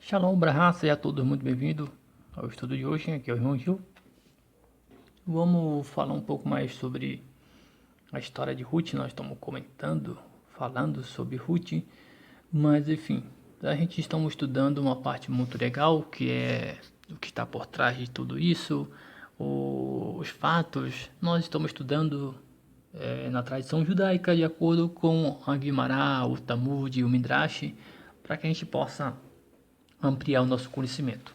Shalom, Brahá, seja todos muito bem-vindos ao estudo de hoje. Aqui é o irmão Gil. Vamos falar um pouco mais sobre a história de Ruth. Nós estamos falando sobre Ruth, mas enfim, a gente estamos estudando uma parte muito legal, que é o que está por trás de tudo isso, os fatos. Nós estamos estudando na tradição judaica, de acordo com a Guimará, o Talmud e o Midrash, para que a gente possa ampliar o nosso conhecimento.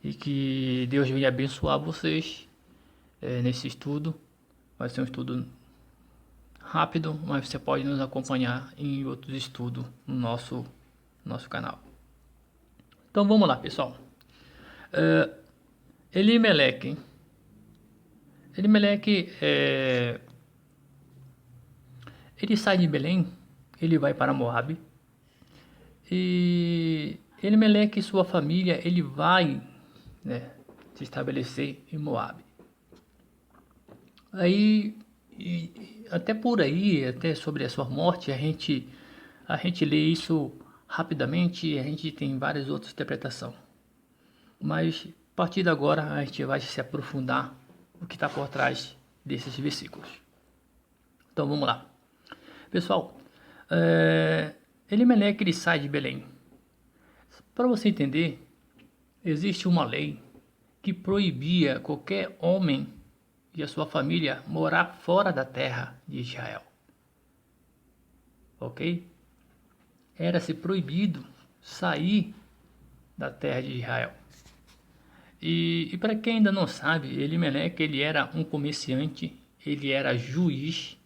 E que Deus venha abençoar vocês nesse estudo. Vai ser um estudo rápido, mas você pode nos acompanhar em outros estudos no nosso canal. Então vamos lá, pessoal. Elimelec. Elimelec, ele sai de Belém, ele vai para Moabe. E Elimelec e sua família, ele vai, né, se estabelecer em Moabe. Aí, até por aí, até sobre a sua morte, a gente lê isso rapidamente e a gente tem várias outras interpretações. Mas a partir de agora a gente vai se aprofundar no que está por trás desses versículos. Então vamos lá. Pessoal, Elimelec ele sai de Belém. Para você entender, existe uma lei que proibia qualquer homem e a sua família morar fora da terra de Israel. Ok? Era-se proibido sair da terra de Israel. E para quem ainda não sabe, Elimelec ele era um comerciante, ele era juiz,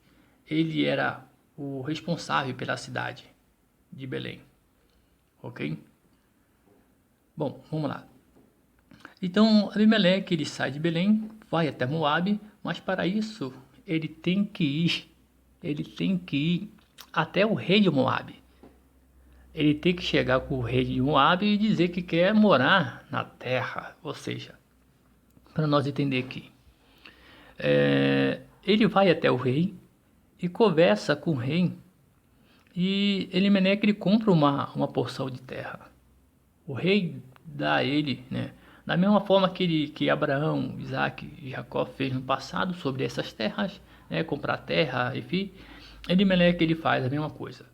ele era o responsável pela cidade de Belém. Ok? Bom, vamos lá. Então, Abimeleque ele sai de Belém, vai até Moabe, mas para isso ele tem que ir até o rei de Moabe. Ele tem que chegar com o rei de Moabe e dizer que quer morar na terra, ou seja, para nós entender aqui. Ele vai até o rei e conversa com o rei e Elimelec ele compra uma porção de terra. O rei dá a ele, né? Da mesma forma que Abraão, Isaac e Jacó fez no passado sobre essas terras, né? Comprar terra, enfim. Elimelec ele faz a mesma coisa,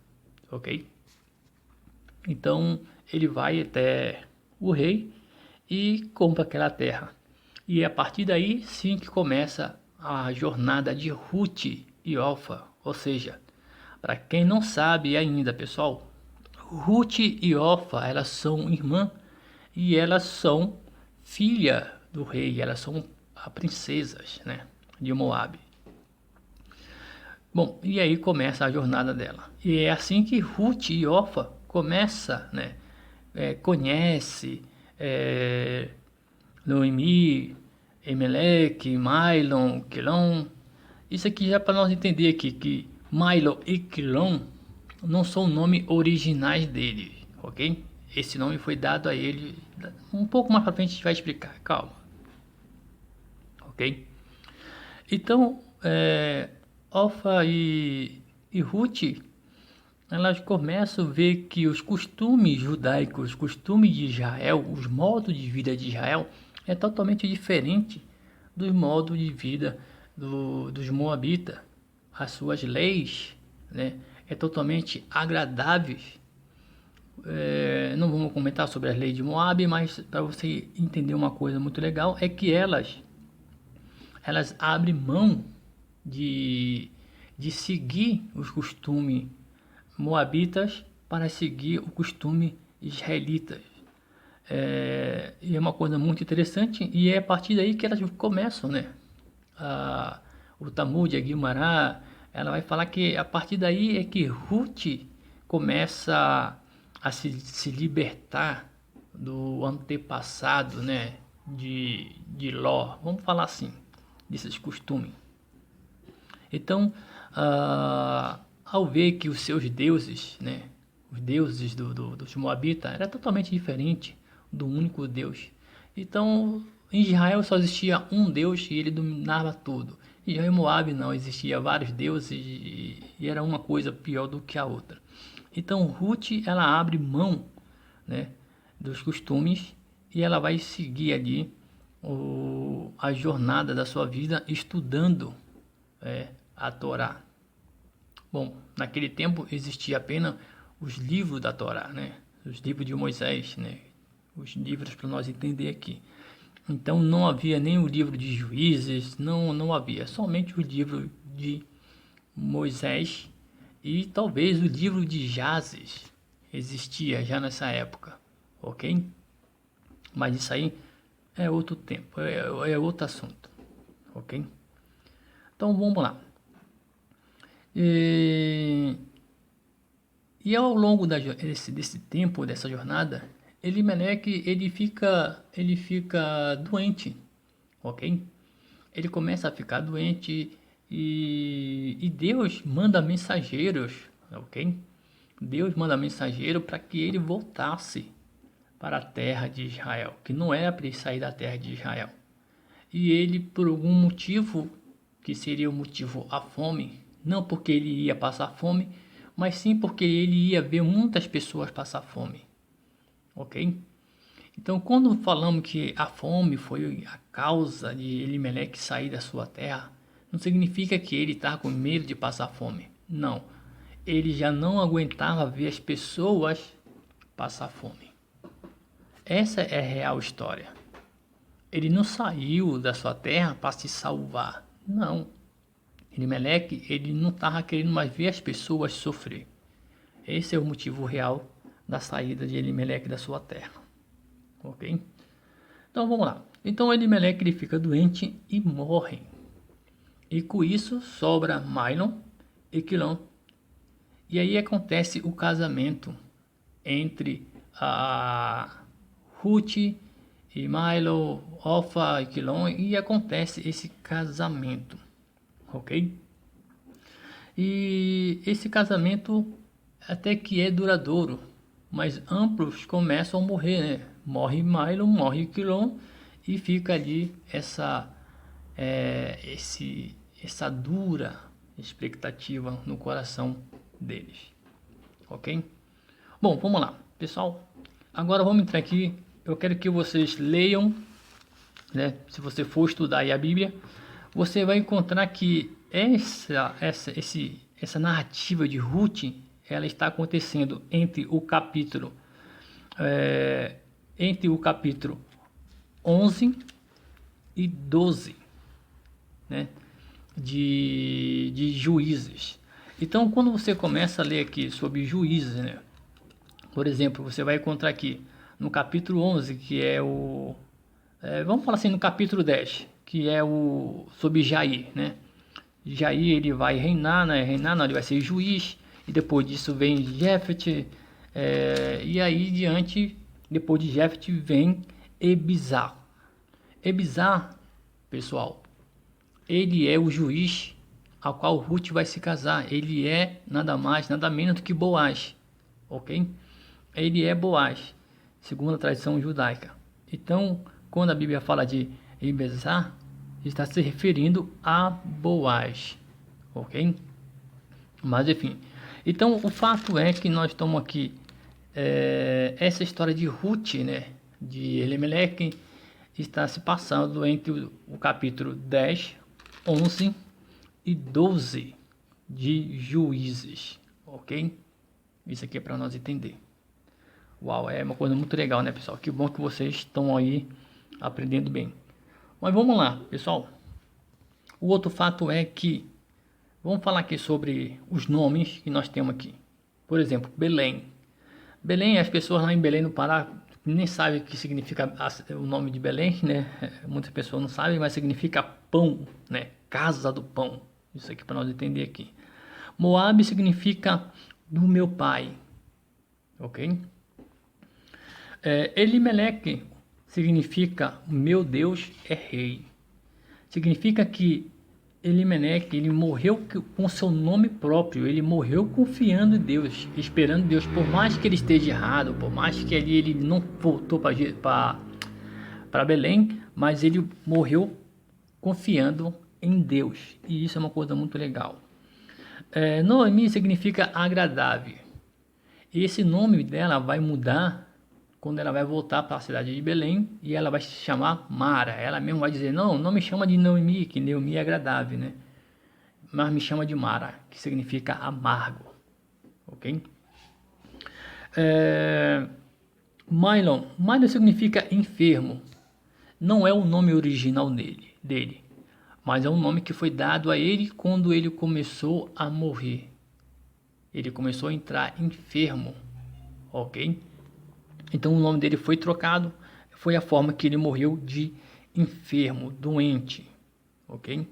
ok? Então ele vai até o rei e compra aquela terra. E é a partir daí sim que começa a jornada de Ruth e Orfa, ou seja, para quem não sabe ainda, pessoal, Ruth e Orfa, elas são irmãs e elas são filha do rei, elas são princesas, né, de Moabe. Bom, e aí começa a jornada dela. E é assim que Ruth e Orfa começa, né, conhece Noemi, Emelec, Mailon, Quilom. Isso aqui já para nós entender aqui que Mailon e Quilom não são nomes originais dele, ok? Esse nome foi dado a ele um pouco mais para frente, a gente vai explicar, calma, ok? Então, Orfa e Ruth, elas começam a ver que os costumes judaicos, os costumes de Israel, os modos de vida de Israel é totalmente diferente dos modos de vida dos moabitas. As suas leis, né, é totalmente agradáveis. Não vamos comentar sobre as leis de Moab, mas para você entender uma coisa muito legal é que elas abrem mão de seguir os costumes moabitas para seguir o costume israelitas. E é uma coisa muito interessante e é a partir daí que elas começam, né? O Talmud, a Guimará, ela vai falar que a partir daí é que Ruth começa a se libertar do antepassado, né, de Ló, vamos falar assim, desses costumes. Então, ao ver que os seus deuses, né, os deuses dos Moabitas, era totalmente diferente do único Deus. Então, em Israel só existia um Deus e ele dominava tudo. E em Moab não, existia vários deuses e era uma coisa pior do que a outra. Então Ruth ela abre mão, né, dos costumes e ela vai seguir ali a jornada da sua vida estudando a Torá. Bom, naquele tempo existia apenas os livros da Torá, né? Os livros de Moisés, né? Os livros para nós entender aqui. Então não havia nem o livro de Juízes, não havia, somente o livro de Moisés e talvez o livro de Jazes existia já nessa época, ok? Mas isso aí é outro tempo, é outro assunto, ok? Então vamos lá. E ao longo desse tempo, dessa jornada, Elimeleque ele fica doente, ok? Ele começa a ficar doente e Deus manda mensageiros, ok? Deus manda mensageiro para que ele voltasse para a terra de Israel, que não era para ele sair da terra de Israel. E ele, por algum motivo, que seria o motivo a fome, não porque ele ia passar fome, mas sim porque ele ia ver muitas pessoas passar fome, ok? Então, quando falamos que a fome foi a causa de Elimeleque sair da sua terra, não significa que ele estava com medo de passar fome. Não. Ele já não aguentava ver as pessoas passar fome. Essa é a real história. Ele não saiu da sua terra para se salvar. Não. Elimeleque, ele não estava querendo mais ver as pessoas sofrer. Esse é o motivo real da saída de Elimeleque da sua terra. Ok? Então vamos lá. Então Elimeleque ele fica doente e morre. E com isso sobra Mahlon e Quilom. E aí acontece o casamento entre a Ruth e Mahlon, Orfa e Quilom, e acontece esse casamento, ok? E esse casamento até que é duradouro, mas ambos começam a morrer, né? Morre Mahlon, morre Quilom e fica ali essa dura expectativa no coração deles, ok? Bom, vamos lá, pessoal. Agora vamos entrar aqui. Eu quero que vocês leiam, né? Se você for estudar aí a Bíblia, você vai encontrar que essa narrativa de Ruth, ela está acontecendo entre o capítulo 11 e 12, né, de Juízes. Então, quando você começa a ler aqui sobre Juízes, né, por exemplo, você vai encontrar aqui no capítulo 11, que é vamos falar assim, no capítulo 10, que é sobre Jair, né? Jair, ele vai reinar, né? Reinar não, ele vai ser juiz, e depois disso vem Jefete, e aí diante, depois de Jefete vem Ebizar. Ebizar, pessoal, ele é o juiz ao qual Ruth vai se casar. Ele é nada mais, nada menos do que Boaz, ok? Ele é Boaz, segundo a tradição judaica. Então, quando a Bíblia fala de Ebizar, está se referindo a Boaz, ok? Mas enfim, então o fato é que nós estamos aqui, essa história de Ruth, né, de Elimeleque, está se passando entre o capítulo 10, 11 e 12 de Juízes, ok? Isso aqui é para nós entender. Uau, é uma coisa muito legal, né, pessoal? Que bom que vocês estão aí aprendendo bem. Mas vamos lá, pessoal. O outro fato é que vamos falar aqui sobre os nomes que nós temos aqui. Por exemplo, Belém. Belém, as pessoas lá em Belém no Pará nem sabem o que significa o nome de Belém, né? Muitas pessoas não sabem, mas significa pão, né? Casa do pão. Isso aqui para nós entender aqui. Moabe significa do meu pai, ok? Elimeleque significa meu Deus é rei. Significa que Elimeleque, ele morreu com seu nome próprio, ele morreu confiando em Deus, esperando Deus, por mais que ele esteja errado, por mais que ali ele não voltou para Belém, mas ele morreu confiando em Deus, e isso é uma coisa muito legal. Noemi significa agradável, e esse nome dela vai mudar quando ela vai voltar para a cidade de Belém e ela vai se chamar Mara. Ela mesma vai dizer, não, não me chama de Noemi, que Noemi é agradável, né? Mas me chama de Mara, que significa amargo, ok? Mylon significa enfermo. Não é o nome original dele, mas é um nome que foi dado a ele quando ele começou a morrer. Ele começou a entrar enfermo, ok? Então o nome dele foi trocado, foi a forma que ele morreu de enfermo, doente, ok?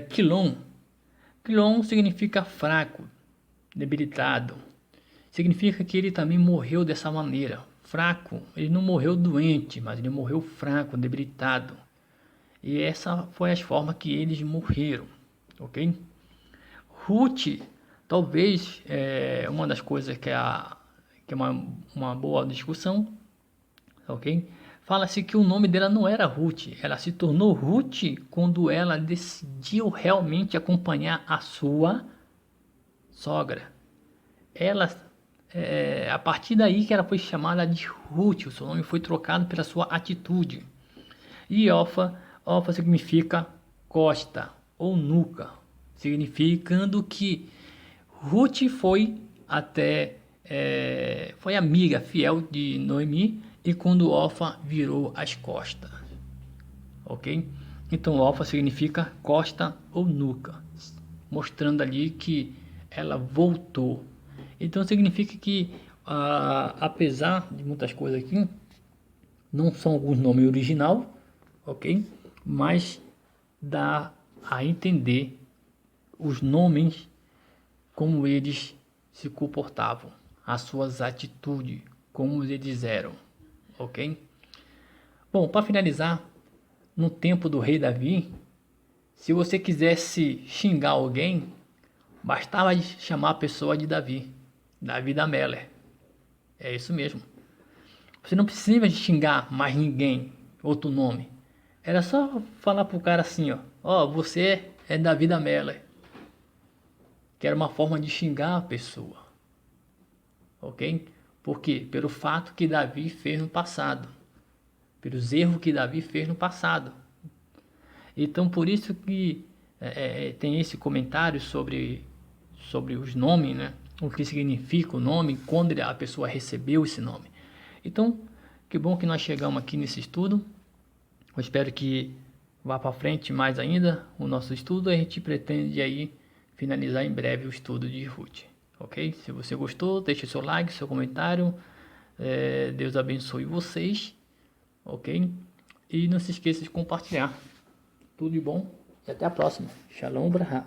Quilom significa fraco, debilitado. Significa que ele também morreu dessa maneira, fraco. Ele não morreu doente, mas ele morreu fraco, debilitado. E essa foi as formas que eles morreram, ok? Ruth, talvez uma das coisas que é uma boa discussão, ok? Fala-se que o nome dela não era Ruth, ela se tornou Ruth quando ela decidiu realmente acompanhar a sua sogra. Ela, a partir daí que ela foi chamada de Ruth, o seu nome foi trocado pela sua atitude. E Ofa significa costa ou nuca, significando que Ruth foi foi amiga fiel de Noemi e quando Ofa virou as costas, ok? Então Ofa significa costa ou nuca, mostrando ali que ela voltou. Então significa que apesar de muitas coisas aqui, não são alguns nomes original, ok? Mas dá a entender os nomes como eles se comportavam, as suas atitudes, como eles eram, ok? Bom, para finalizar, no tempo do rei Davi, se você quisesse xingar alguém, bastava chamar a pessoa de Davi, Davi da Meller. É isso mesmo. Você não precisa xingar mais ninguém, outro nome. Era só falar pro cara assim, ó, você é Davi da Meller. Que era uma forma de xingar a pessoa, ok? Por quê? Pelo fato que Davi fez no passado, pelos erros que Davi fez no passado. Então por isso que tem esse comentário sobre os nomes, né? O que significa o nome, quando a pessoa recebeu esse nome. Então, que bom que nós chegamos aqui nesse estudo. Eu espero que vá para frente mais ainda o nosso estudo. A gente pretende aí finalizar em breve o estudo de Ruth, ok? Se você gostou, deixe seu like, seu comentário. Deus abençoe vocês, ok? E não se esqueça de compartilhar. Tudo de bom e até a próxima. Shalom Brahá.